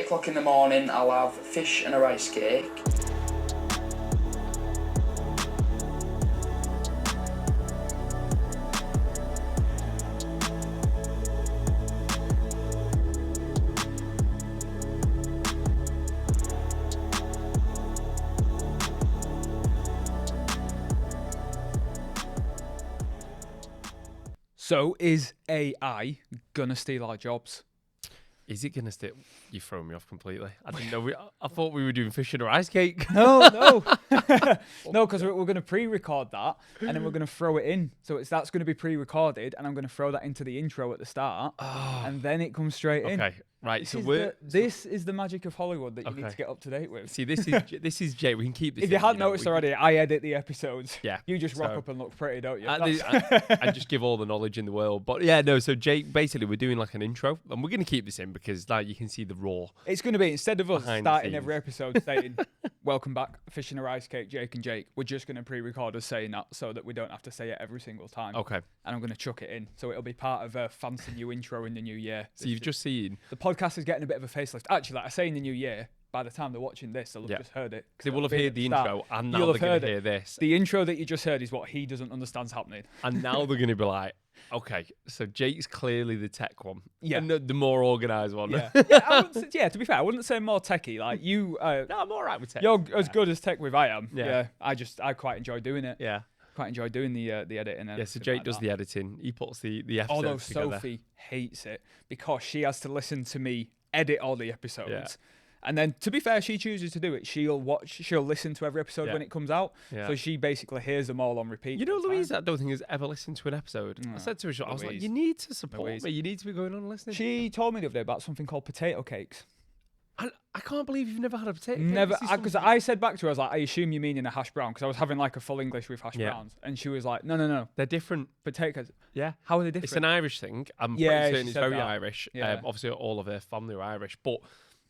o'clock in the morning, I'll have fish and a rice cake. So is AI gonna steal our jobs? Is it gonna steal? You throw me off completely. I didn't know. I thought we were doing fish and a rice cake. No, no, because we're going to pre-record that and then we're going to throw it in. So that's going to be pre-recorded, and I'm going to throw that into the intro at the start, and then it comes straight in. Okay, right. This is the magic of Hollywood that you need to get up to date with. See, this is Jay. We can keep this. If you hadn't noticed already, I edit the episodes. Yeah. You just rock up and look pretty, don't you? I just give all the knowledge in the world. But yeah, no. So Jay, basically, we're doing like an intro, and we're going to keep this in because like you can see the raw. It's going to be, instead of us Behind starting every episode saying, "Welcome back, Fish and a Rice Cake, Jake and Jake," we're just going to pre-record us saying that so that we don't have to say it every single time. Okay. And I'm going to chuck it in. So it'll be part of a fancy new intro in the new year. So you've just seen. The podcast is getting a bit of a facelift. Actually, like I say in the new year, by the time they're watching this, they'll have just heard it. They will have heard the intro, and now they're going to hear this. The intro that you just heard is what he doesn't understand's happening. And now they're going to be like, okay, so Jake's clearly the tech one. Yeah. And the more organised one. Yeah. To be fair, I wouldn't say more techie. Like you, no, I'm all right with tech. You're as good as tech with I am. Yeah. I quite enjoy doing it. Yeah. Quite enjoy doing the editing. Yeah, so Jake does the editing. He puts the episodes Although together. Sophie hates it because she has to listen to me edit all the episodes. Yeah. And then, to be fair, she chooses to do it. She'll listen to every episode when it comes out. Yeah. So she basically hears them all on repeat. You know, Louise, I don't think has ever listened to an episode. I said to her, I was like, you need to support me. You need to be going on and listening. She told me the other day about something called potato cakes. I can't believe you've never had a potato cake. Never, because I said back to her, I was like, I assume you mean in a hash brown, because I was having like a full English with hash browns. And she was like, no. They're different. Potatoes. Yeah. How are they different? It's an Irish thing. I'm pretty certain it's very Irish. Yeah. Obviously, all of her family are Irish. But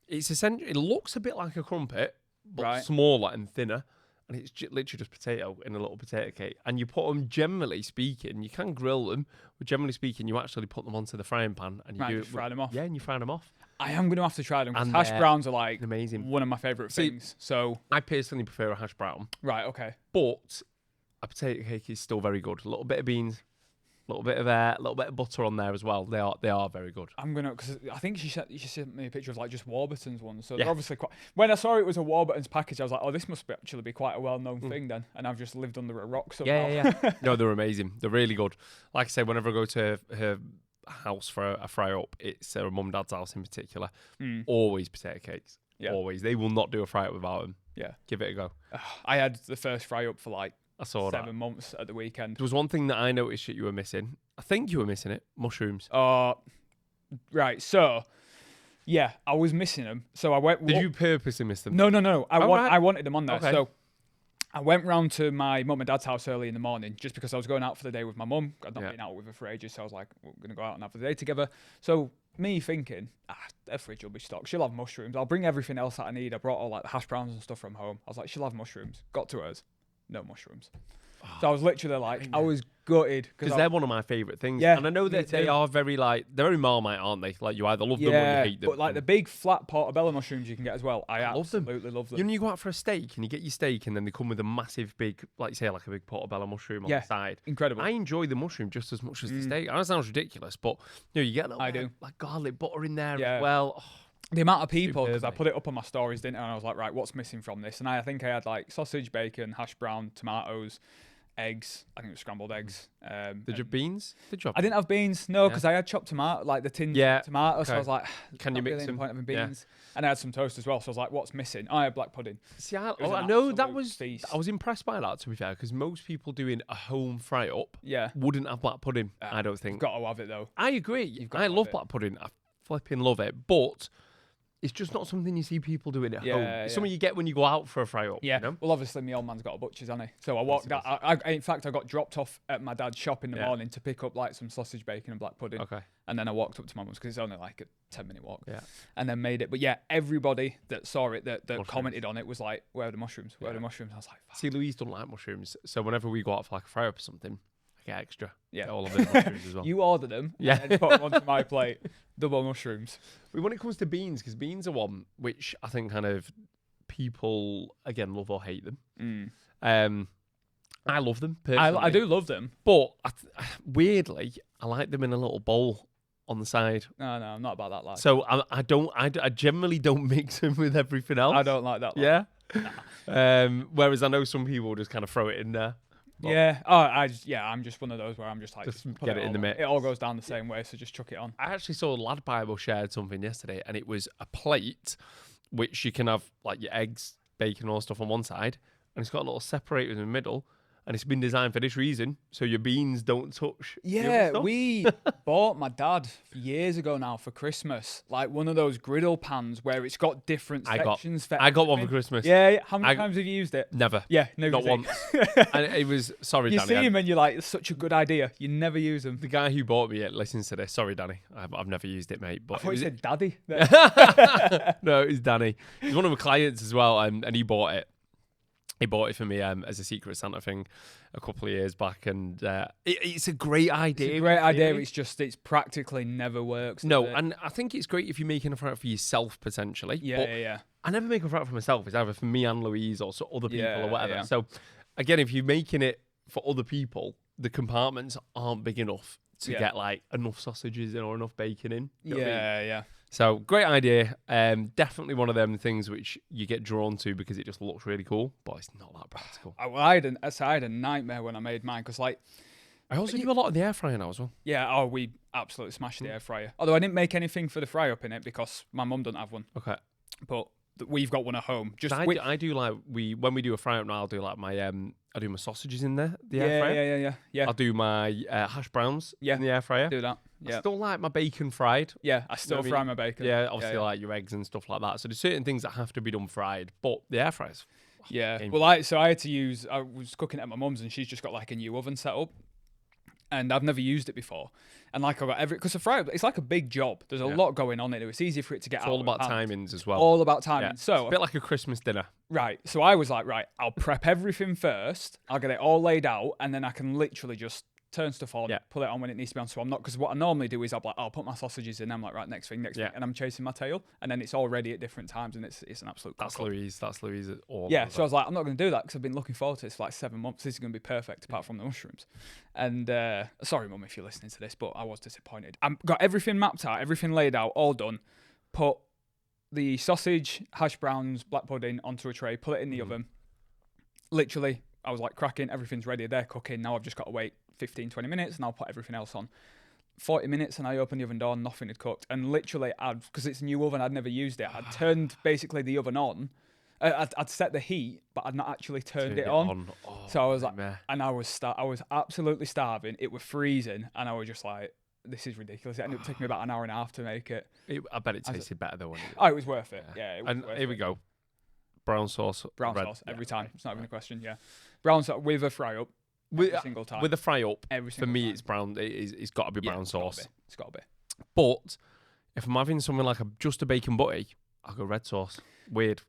it's essentially, it looks a bit like a crumpet, but smaller and thinner. And it's literally just potato in a little potato cake. And you put them, generally speaking, you can grill them, but generally speaking, you actually put them onto the frying pan and you fry them off. Yeah, and you fry them off. I am going to have to try them because hash browns are like amazing. One of my favourite things. So I personally prefer a hash brown. Right, okay. But a potato cake is still very good. A little bit of beans, a little bit of butter on there as well. They are very good. I'm gonna, because I think she sent me a picture of like just Warburton's ones. So they're obviously quite. When I saw it was a Warburton's package, I was like, oh, this must actually be quite a well-known thing then. And I've just lived under a rock somehow. Yeah. No, they're amazing. They're really good. Like I said, whenever I go to her house for a fry up, it's her mum and dad's house in particular. Always potato cakes. Yeah. Always. They will not do a fry up without them. Yeah. Give it a go. I had the first fry up for like I saw 7 months at the weekend. There was one thing that I noticed that you were missing. I think you were missing it. Mushrooms. Right. So, yeah, I was missing them. So I went. Did you purposely miss them? No. I wanted them on there. Okay. So I went round to my mum and dad's house early in the morning just because I was going out for the day with my mum. I'd not been out with her for ages, so I was like, we're going to go out and have the day together. So me thinking, their fridge will be stocked. She'll have mushrooms. I'll bring everything else that I need. I brought all like the hash browns and stuff from home. I was like, she'll have mushrooms. Got to hers. No mushrooms. So I was literally like, I was gutted. Because they're one of my favourite things. Yeah, and I know that they are very they're very Marmite, aren't they? Like you either love them or you hate them. But like the big flat portobello mushrooms you can get as well. I absolutely love them. You know, you go out for a steak and you get your steak and then they come with a massive big, like you say, like a big portobello mushroom on the side. Incredible. I enjoy the mushroom just as much as the steak. I know it sounds ridiculous, but you know, you get a little like garlic butter in there as well. Oh, the amount of people, because I put it up on my stories, didn't I? And I was like, right, what's missing from this? And I think I had like sausage, bacon, hash brown, tomatoes, eggs. I think it was scrambled eggs. Did you have beans? I didn't have beans, no, because I had chopped tomato, like the tin tomatoes. So I was like, can you mix them? them? Point having beans. And I had some toast as well. So I was like, what's missing? I had black pudding. See, I know that was feast. I was impressed by that, to be fair, because most people doing a home fry up wouldn't have black pudding. I don't think. You've got to have it though. I agree. I love black pudding. I flipping love it, but it's just not something you see people doing at home. It's something you get when you go out for a fry up. Yeah. You know? Well, obviously, my old man's got a butcher's, hasn't he? So I walked out. In fact, I got dropped off at my dad's shop in the morning to pick up like some sausage, bacon, and black pudding. Okay. And then I walked up to my mum's because it's only like a 10-minute walk. Yeah. And then made it. But yeah, everybody that saw it, that commented on it, was like, "Where are the mushrooms? Where are the mushrooms?" I was like, "Fuck." See, Louise don't like mushrooms, so whenever we go out for like a fry up or something, I get extra. Yeah. Get all of the mushrooms as well. You order them, Yeah. and then put them onto my plate. Double mushrooms. But when it comes to beans, because beans are one which I think kind of people again love or hate them. I love them personally. I do love them, but weirdly, I like them in a little bowl on the side. No, I'm not about that life. So I generally don't mix them with everything else. I don't like that life. Yeah. Whereas I know some people just kind of throw it in there. But Yeah. Oh, I'm just one of those where I'm just like, Just put get it in all the on. mix. It all goes down the same way, so just chuck it on. I actually saw Lad Bible shared something yesterday, and it was a plate which you can have like your eggs, bacon, all stuff on one side, and it's got a little separator in the middle. And it's been designed for this reason, so your beans don't touch. the other Yeah, stuff. we bought my dad years ago now for Christmas, like one of those griddle pans where it's got different sections. I got one for everything. Christmas. Yeah, how many times have you used it? Never. Yeah, no, Not you once. And it was sorry, You Danny. see him and you're like, it's such a good idea. You never use them. The guy who bought me it listens to this. Sorry, Danny. I've never used it, mate. I But thought it you was said daddy. no, it's Danny. He's one of my clients as well, and he bought it. He bought it for me as a Secret Santa thing a couple of years back, and it's a great idea. It's a great idea. really. It's practically never works. No, does it? and I think it's great if you're making a fry for yourself potentially. Yeah, but yeah. I never make a fry for myself. It's either for me and Louise or other people Yeah, or whatever. yeah. So again, if you're making it for other people, the compartments aren't big enough to Yeah. get like enough sausages in or enough bacon in. You know what I mean? Yeah. So great idea. Definitely one of them things which you get drawn to because it just looks really cool, but it's not that practical. I had a nightmare when I made mine because, like, I also do a lot of the air fryer now as well. yeah, we absolutely smashed the air fryer. Although I didn't make anything for the fry up in it because my mum doesn't have one, Okay. but we've got one at home. Just I do like when we do a fry up now, I'll do like my I do my sausages in there, the air fryer. yeah. I'll do my hash browns in the air fryer. Do that. I Yeah, still like my bacon fried. yeah. I still what I fry mean? my bacon. Yeah, obviously yeah. like your eggs and stuff like that. So there's certain things that have to be done fried, but the air fryers. Yeah. Game Well, I had to use. I was cooking at my mum's and she's just got like a new oven set up, and I've never used it before. And like I got because the fry, it's like a big job. There's a lot going on in it. It's easy for it to get It's out. all of about hand. timings as well. All about timing. Yeah. So It's a bit like a Christmas dinner. right. So I was like, right, I'll prep everything first. I'll get it all laid out, and then I can literally just turn stuff on, put it on when it needs to be on. So I'm not, because what I normally do is I'll put my sausages in. I'm like, right, next thing, and I'm chasing my tail, and then it's all ready at different times, and it's an absolute. That's Louise. That's Louise. Yeah. So I was like, I'm not going to do that because I've been looking forward to this for like 7 months. This is going to be perfect, apart from the mushrooms. And sorry, Mum, if you're listening to this, but I was disappointed. I've got everything mapped out, everything laid out, all done. Put the sausage, hash browns, black pudding onto a tray, put it in the oven. Literally, I was like cracking, everything's ready, they're cooking. Now I've just got to wait 15, 20 minutes and I'll put everything else on. 40 minutes and I opened the oven door, nothing had cooked. And literally, because it's a new oven, I'd never used it. I'd turned basically the oven on. I'd set the heat, but I'd not actually turned it on. Oh, So I was like, meh. and I was absolutely starving. It was freezing, and I was just like, this is ridiculous. It ended up taking me about an hour and a half to make it. I bet it tasted better though. Oh, it was worth it. Yeah, it was And worth here we it. go. Brown sauce. Brown red. sauce every Yeah, time. right, It's not even right. a question. Yeah, brown sauce with a fry up With, every single time. with a fry up, every for single me time. it's brown. It's got to be brown sauce. It's got to be. But if I'm having something like just a bacon butty, I'll go red sauce. Weird.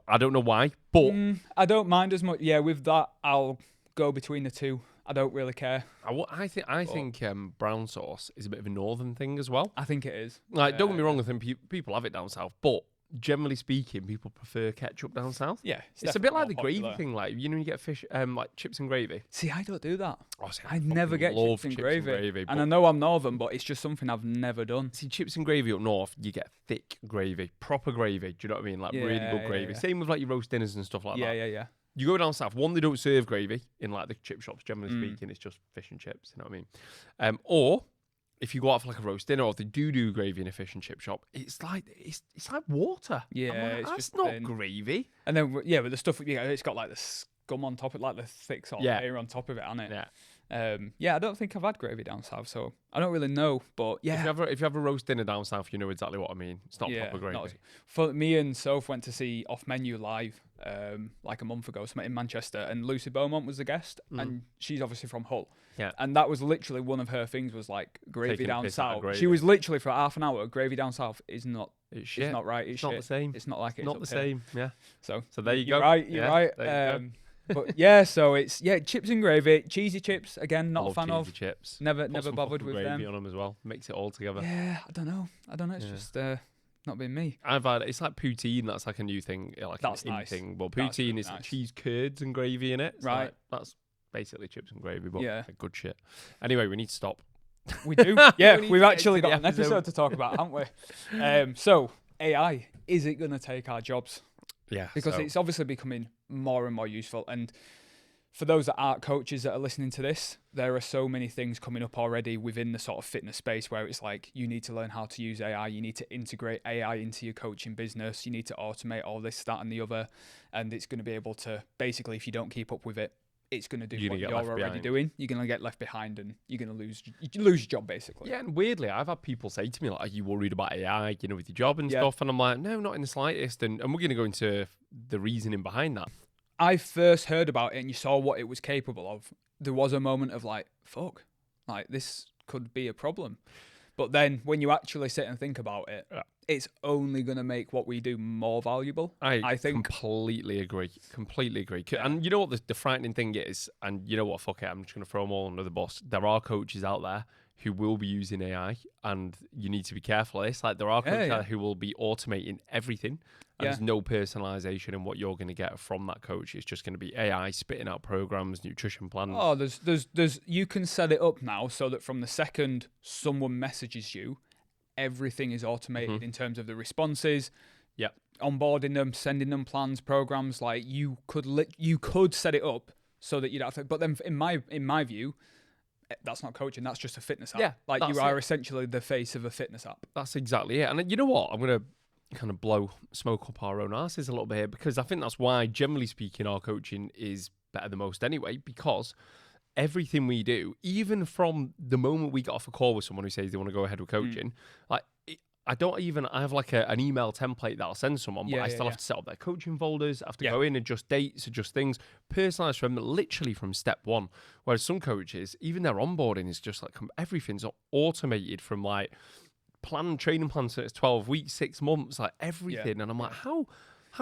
I don't know why, but I don't mind as much. Yeah, with that, I'll go between the two. I don't really care. I think brown sauce is a bit of a northern thing as well. I think it is. Like, don't get me wrong, I think people have it down south, but generally speaking, people prefer ketchup down south. Yeah, It's a bit like the definitely more gravy popular. thing, like when you get fish, like chips and gravy. See, I don't do that. Oh, see, I never get love chips and gravy. but And I know I'm northern, but it's just something I've never done. see, chips and gravy up north, you get thick gravy, proper gravy. Do you know what I mean? Like really good Yeah, gravy. yeah. Same with like your roast dinners and stuff like that. Yeah. You go down south, one, they don't serve gravy in like the chip shops, generally Mm. speaking, it's just fish and chips, you know what I mean? Or if you go out for like a roast dinner, or if they do gravy in a fish and chip shop, it's like water. Yeah, I'm like, it's that's just not thin. gravy. And then, with the stuff, it's got like the scum on top of it, like the thick sort of layer on top of it, hasn't it? Yeah. I don't think I've had gravy down south, so I don't really know. But yeah. If you have a roast dinner down south, you know exactly what I mean. It's not proper gravy. For me and Soph went to see Off Menu live like a month ago, in Manchester, and Lucy Beaumont was the guest, and she's obviously from Hull. Yeah. And that was literally one of her things was like gravy Taking the down piss out of south. gravy. She was literally for half an hour, gravy down south is not. It's shit. It's not right. It's not shit. the same. It's not like it's Not up the here. same. Yeah. So So there you you're go. right. You're Yeah, right. there you go. But yeah, so it's chips and gravy, cheesy chips again. I Not a love fan cheesy of. chips. Never Put some bothered fucking with gravy them. on them as well. Mix it all together. Yeah, I don't know. It's Yeah. just not been me. I've had it's like poutine. That's like a new thing, like That's an in nice. thing. Well, That's poutine really is like nice. cheese curds and gravy in it. It's Right. like, that's basically chips and gravy, but Yeah. like good shit. Anyway, we need to stop. We do. Yeah, We need we've to get actually into got the an episode episode. to talk about, haven't we? So AI, is it going to take our jobs? Yeah, Because so- it's obviously becoming more and more useful. And for those that aren't coaches that are listening to this, there are so many things coming up already within the sort of fitness space where it's like you need to learn how to use AI, you need to integrate AI into your coaching business, you need to automate all this, that, and the other, and it's going to be able to basically, if you don't keep up with it, it's going to do You're what gonna get you're left already behind. doing. You're going to get left behind, and you're going to lose your job basically. Yeah, and weirdly, I've had people say to me, like, are you worried about AI, with your job and Yeah. stuff? And I'm like, no, not in the slightest. And we're going to go into the reasoning behind that. I first heard about it and you saw what it was capable of, there was a moment of like, fuck, like this could be a problem. But then when you actually sit and think about it, it's only going to make what we do more valuable. I think. Completely agree. Completely agree. And you know what the frightening thing is? And you know what? Fuck it. I'm just going to throw them all under the bus. There are coaches out there who will be using AI, and you need to be careful of this. Like, there are coaches out there who will be automating everything. And there's no personalization in what you're going to get from that coach. It's just going to be AI spitting out programs, nutrition plans. Oh, there's you can set it up now so that from the second someone messages you, everything is automated in terms of the responses. Yeah. Onboarding them, sending them plans, programs. Like you could set it up so that you'd have to. But then in my view, that's not coaching. That's just a fitness app. Yeah, like you that's are it. essentially the face of a fitness app. That's exactly it. And you know what? I'm going to kind of blow smoke up our own asses a little bit here, because I think that's why, generally speaking, our coaching is better than most anyway, because everything we do, even from the moment we get off a call with someone who says they want to go ahead with coaching, like I have like an email template that I'll send someone, but I still have to set up their coaching folders. I have to go in, adjust dates, adjust things, personalize from literally from step one. Whereas some coaches, even their onboarding is just like everything's automated from like training plans for 12 weeks, 6 months, like everything. And I'm like, how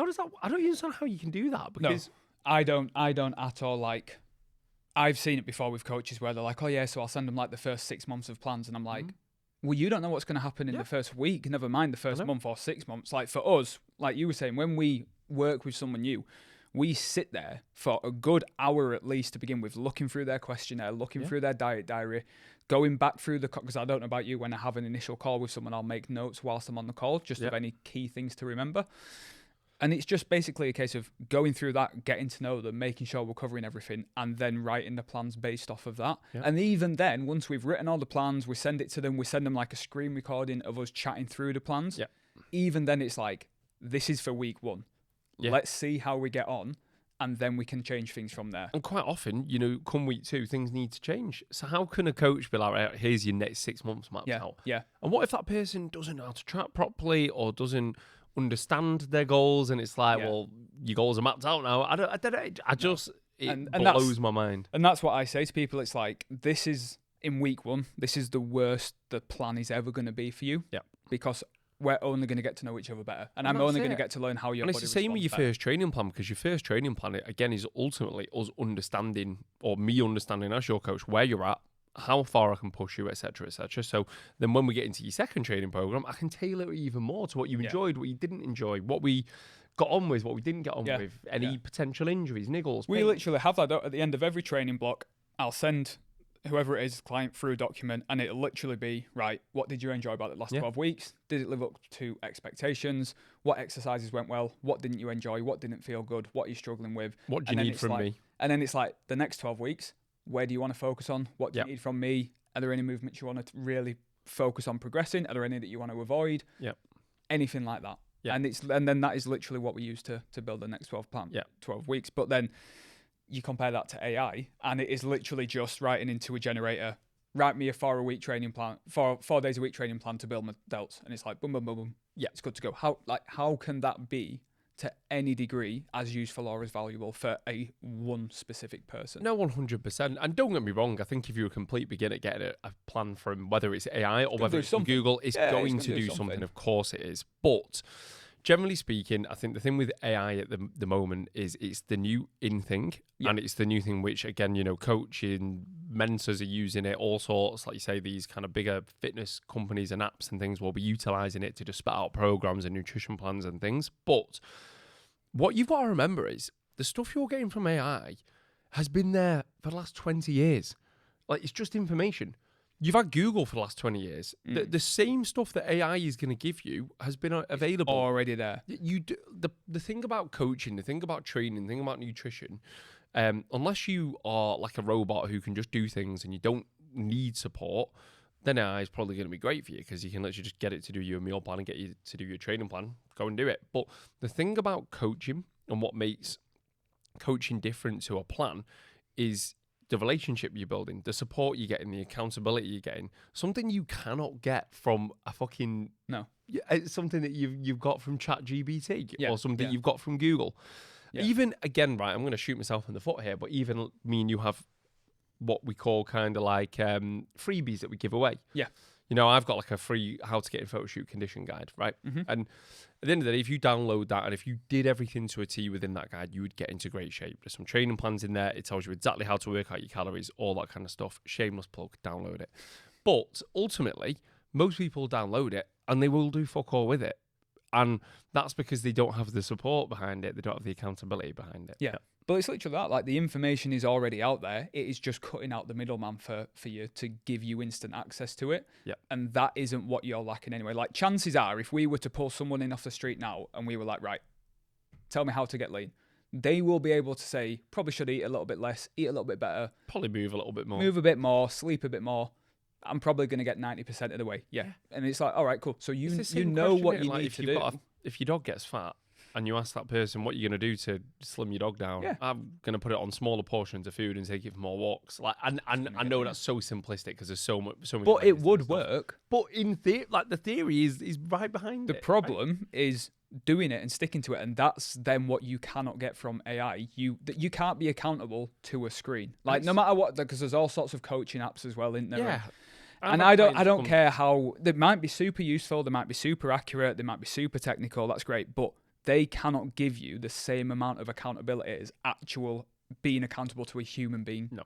does that? I don't understand how you can do that, because I don't at all. Like, I've seen it before with coaches where they're like, oh yeah, so I'll send them like the first 6 months of plans, and I'm like, well, you don't know what's going to happen in the first week, never mind the first month or 6 months. Like for us, like you were saying, when we work with someone new, we sit there for a good hour at least to begin with, looking through their questionnaire, looking through their diet diary, going back through because I don't know about you, when I have an initial call with someone, I'll make notes whilst I'm on the call, just of any key things to remember. And it's just basically a case of going through that, getting to know them, making sure we're covering everything, and then writing the plans based off of that. Yeah. And even then, once we've written all the plans, we send it to them, we send them like a screen recording of us chatting through the plans. Yeah. Even then, it's like, this is for week 1. Yeah. Let's see how we get on, and then we can change things from there. And quite often, come week 2, things need to change. So how can a coach be like, right, here's your next 6 months mapped out? Yeah. And what if that person doesn't know how to track properly, or doesn't understand their goals, and it's like, well, your goals are mapped out now. It blows my mind. And that's what I say to people. It's like, this is in week 1, this is the worst the plan is ever going to be for you. Yeah. Because we're only going to get to know each other better. And I'm only going to get to learn how your body responds. And it's the same with your first training plan, because your first training plan, again, is ultimately us understanding, or me understanding as your coach, where you're at, how far I can push you, etc., etc. So then when we get into your second training program, I can tailor it even more to what you enjoyed, what you didn't enjoy, what we got on with, what we didn't get on with, any potential injuries, niggles. We literally have that at the end of every training block. I'll send whoever it is, client, through a document, and it'll literally be, right, what did you enjoy about the last 12 weeks? Did it live up to expectations? What exercises went well? What didn't you enjoy? What didn't feel good? What are you struggling with? What do you need from me? And then it's like, the next 12 weeks, where do you want to focus on? What do you need from me? Are there any movements you want to really focus on progressing? Are there any that you want to avoid? Yeah. Anything like that. Yeah. And then that is literally what we use to build the next 12 weeks. But then you compare that to AI, and it is literally just writing into a generator, write me a 4 week training plan, 4 days a week training plan to build my delts. And it's like, boom, boom, boom, boom. Yeah, it's good to go. How can that be to any degree as useful or as valuable for one specific person? No, 100%. And don't get me wrong, I think if you're a complete beginner, getting a plan from whether it's AI or whether it's from Google, it's going to do something. Of course it is. But generally speaking, I think the thing with AI at the moment is it's the new in thing, and it's the new thing which, again, you know, coaching, mentors are using it, all sorts, like you say, these kind of bigger fitness companies and apps and things will be utilizing it to just spit out programs and nutrition plans and things. But what you've got to remember is the stuff you're getting from AI has been there for the last 20 years. Like, it's just information. You've had Google for the last 20 years. The same stuff that AI is going to give you has been available. Already there. You do, the thing about coaching, the thing about training, the thing about nutrition, unless you are like a robot who can just do things and you don't need support, then AI is probably going to be great for you because you can literally just get it to do your meal plan and get you to do your training plan. Go and do it. But the thing about coaching and what makes coaching different to a plan is the relationship you're building, the support you're getting, the accountability you're getting, something you cannot get from a fucking... No. It's something that you've got from ChatGPT or something you've got from Google. Yeah. Even, again, right, I'm going to shoot myself in the foot here, but even me and you have what we call kind of like freebies that we give away. Yeah. You know, I've got like a free how to get in photo shoot condition guide, right? And at the end of the day, if you download that and if you did everything to a T within that guide, you would get into great shape. There's some training plans in there. It tells you exactly how to work out your calories, all that kind of stuff. Shameless plug, download it. But ultimately, most people download it and they will do fuck all with it. And that's because they don't have the support behind it. They don't have the accountability behind it. Yeah. But it's literally that. Like, the information is already out there. It is just cutting out the middleman for you to give you instant access to it. Yeah. And that isn't what you're lacking anyway. Like, chances are, if we were to pull someone in off the street now and we were like, right, tell me how to get lean, they will be able to say, probably should eat a little bit less, eat a little bit better. Probably move a little bit more. Move a bit more, sleep a bit more. I'm probably going to get 90% of the way. Yeah. And it's like, all right, cool. So you know what you need to do. If your dog gets fat and you ask that person what you're going to do to slim your dog down, I'm going to put it on smaller portions of food and take it for more walks. Like, and I know that's so simplistic because there's so many. But it would work. But in theory, like, the theory is right behind it. The problem is doing it and sticking to it, and that's then what you cannot get from AI. You can't be accountable to a screen. Like, no matter what, because there's all sorts of coaching apps as well, isn't there? Yeah. And I don't care how they might be super useful, they might be super accurate, they might be super technical. That's great, but they cannot give you the same amount of accountability as actual being accountable to a human being. No.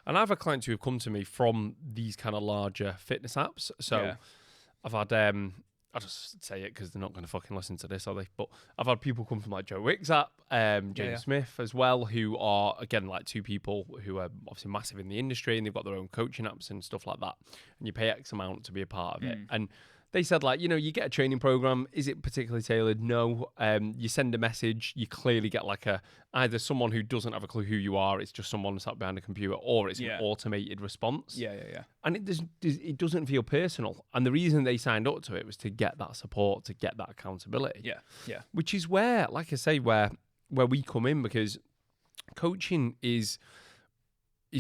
And I have a clients who have come to me from these kind of larger fitness apps. So I've had I'll just say it because they're not going to fucking listen to this, are they? But I've had people come from like Joe Wick's app, James Smith as well, who are, again, like two people who are obviously massive in the industry and they've got their own coaching apps and stuff like that. And you pay X amount to be a part of it. And they said, like, you know, you get a training program. Is it particularly tailored? No. You send a message. You clearly get like either someone who doesn't have a clue who you are. It's just someone sat behind a computer, or it's an automated response. Yeah. And it doesn't feel personal. And the reason they signed up to it was to get that support, to get that accountability. Yeah. Which is where, like I say, where we come in, because coaching is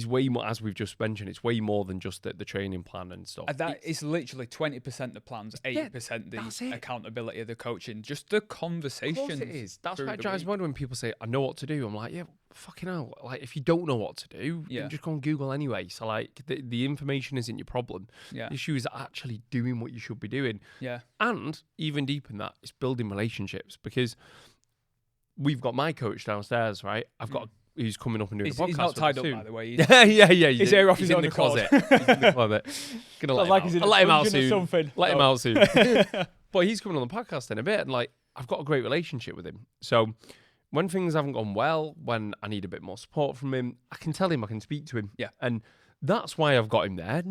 way more, as we've just mentioned, it's way more than just the training plan and stuff. It's literally 20% the plans, 80% the accountability of the coaching, just the conversation. Of course it is. That's why it drives me when people say, I know what to do. I'm like, yeah, fucking hell. Like, if you don't know what to do, then just go on Google anyway. So, like, the information isn't your problem. Yeah. The issue is actually doing what you should be doing. Yeah. And even deeper than that, it's building relationships, because we've got my coach downstairs, right? I've got who's coming up and doing a podcast. He's not tied up, soon. by the way. Yeah. He's here off his own in the accord. closet. He's in the closet. Gonna let him out soon. Let him out soon. But he's coming on the podcast in a bit, and like, I've got a great relationship with him. So when things haven't gone well, when I need a bit more support from him, I can tell him, I can speak to him. Yeah. And that's why I've got him there.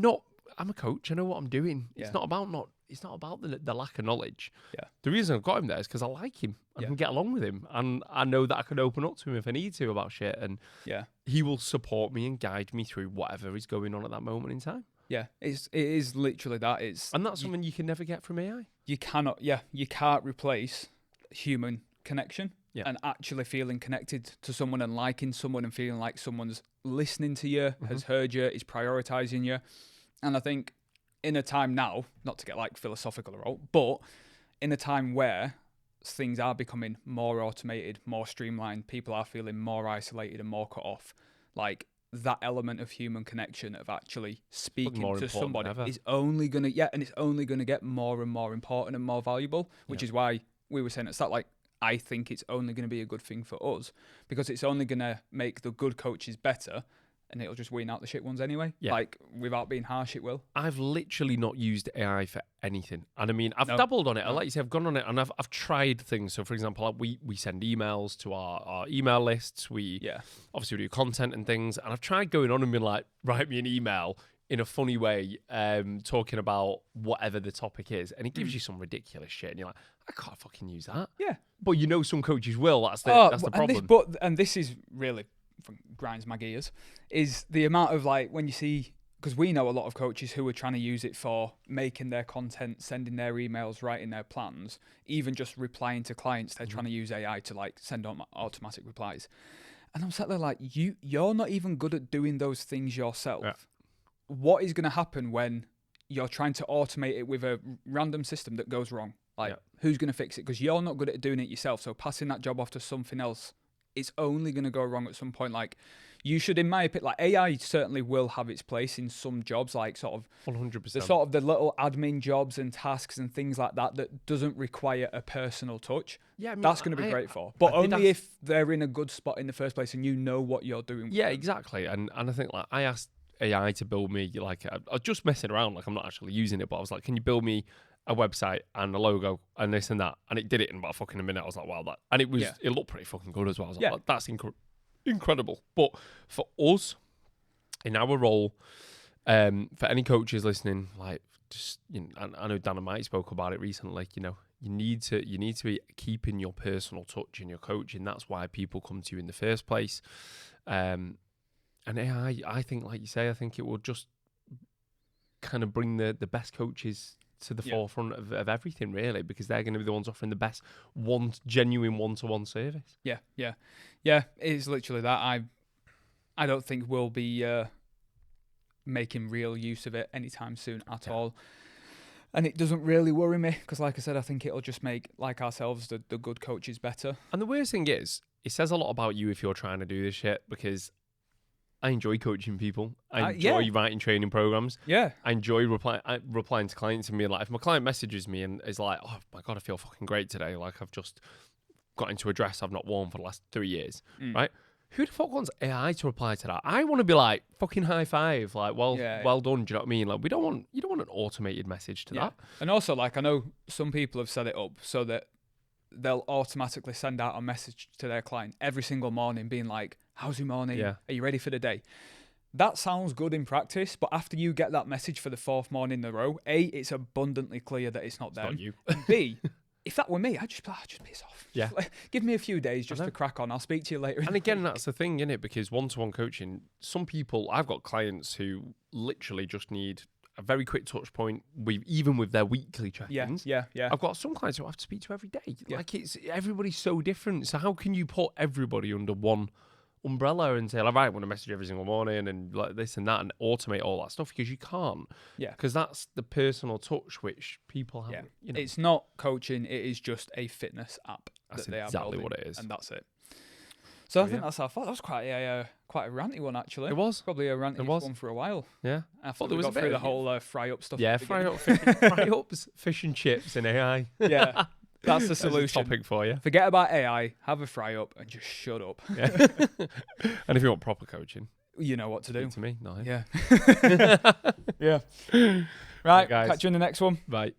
I'm a coach. I know what I'm doing. Yeah. It's not about the lack of knowledge. Yeah. The reason I've got him there is because I like him. I can get along with him, and I know that I can open up to him if I need to about shit, and he will support me and guide me through whatever is going on at that moment in time. Yeah, it is literally that. And that's something you can never get from AI. You can't replace human connection and actually feeling connected to someone and liking someone and feeling like someone's listening to you, has heard you, is prioritizing you. And I think in a time now, not to get like philosophical at all, but in a time where things are becoming more automated, more streamlined, people are feeling more isolated and more cut off, like, that element of human connection, of actually speaking to somebody, is only going to, and it's only going to get more and more important and more valuable, which is why we were saying at the start, like, I think it's only going to be a good thing for us because it's only going to make the good coaches better, and it'll just wean out the shit ones anyway. Yeah. Like, without being harsh, it will. I've literally not used AI for anything. And I mean, I've No. dabbled on it. No. Like you say, I've gone on it and I've tried things. So, for example, like we send emails to our email lists. We obviously do content and things. And I've tried going on and being like, write me an email in a funny way, talking about whatever the topic is. And it gives you some ridiculous shit. And you're like, I can't fucking use that. Yeah. But you know some coaches will. That's the problem. And this is really grinds my gears, is the amount of, like, when you see, because we know a lot of coaches who are trying to use it for making their content, sending their emails, writing their plans, even just replying to clients. They're trying to use AI to, like, send automatic replies. And I'm sat there like, you're not even good at doing those things yourself. Yeah. What is going to happen when you're trying to automate it with a random system that goes wrong? Like, who's going to fix it? Because you're not good at doing it yourself. So passing that job off to something else, it's only going to go wrong at some point. Like, you should, in my opinion, like, AI certainly will have its place in some jobs, like sort of 100%. the sort of the little admin jobs and tasks and things like that doesn't require a personal touch. Yeah, I mean, that's going to be great for. But only if they're in a good spot in the first place and you know what you're doing. Yeah, exactly. And I think, like, I asked AI to build me, like, I was just messing around, like, I'm not actually using it, but I was like, can you build me a website and a logo and this and that? And it did it in about fucking a minute. I was like, wow, that, and it was, it looked pretty fucking good as well. I was like, well, that's incredible. But for us, in our role, for any coaches listening, like, just, you know, I know Dan and Mike spoke about it recently, you know, you need to be keeping your personal touch in your coaching. That's why people come to you in the first place. And AI, I think, like you say, I think it will just kind of bring the best coaches to the forefront of everything, really, because they're going to be the ones offering the best genuine one-to-one service. Yeah. It is literally that. I don't think we'll be making real use of it anytime soon at all. And it doesn't really worry me because, like I said, I think it'll just make, like ourselves, the good coaches better. And the worst thing is, it says a lot about you if you're trying to do this shit, because I enjoy coaching people. I enjoy writing training programs. Yeah. I enjoy replying to clients and being like, if my client messages me and is like, oh my God, I feel fucking great today. Like, I've just got into a dress I've not worn for the last 3 years. Right? Who the fuck wants AI to reply to that? I want to be like, fucking high five. Like, well done. Do you know what I mean? Like, you don't want an automated message to that. And also, like, I know some people have set it up so that they'll automatically send out a message to their client every single morning being like, how's your morning? Yeah. Are you ready for the day? That sounds good in practice, but after you get that message for the 4th morning in a row, A, it's abundantly clear that it's not them. Not you. And B, if that were me, I'd just piss off. Yeah. Give me a few days just to crack on. I'll speak to you later. And again, that's the thing, innit? Because one-to-one coaching, some people, I've got clients who literally just need a very quick touch point, even with their weekly check-ins. Yeah. I've got some clients who I have to speak to every day. Yeah. Like, everybody's so different. So how can you put everybody under one umbrella and say, like, right, I want to message every single morning and like this and that and automate all that stuff? Because you can't. Yeah. Because that's the personal touch which people have. Yeah. You know. It's not coaching. It is just a fitness app. That's that they exactly are what it is. And that's it. So I think that's our fault. That was quite a ranty one, actually. It was. Probably a ranty one for a while. Yeah. I thought we got through the whole fry up stuff. Yeah, fry ups, fish and chips and AI. Yeah. That's the solution. That's a topic for you. Forget about AI, have a fry up, and just shut up. Yeah. And if you want proper coaching, you know what to do. to me, nice. Yeah. Yeah. Right, catch you in the next one. Bye.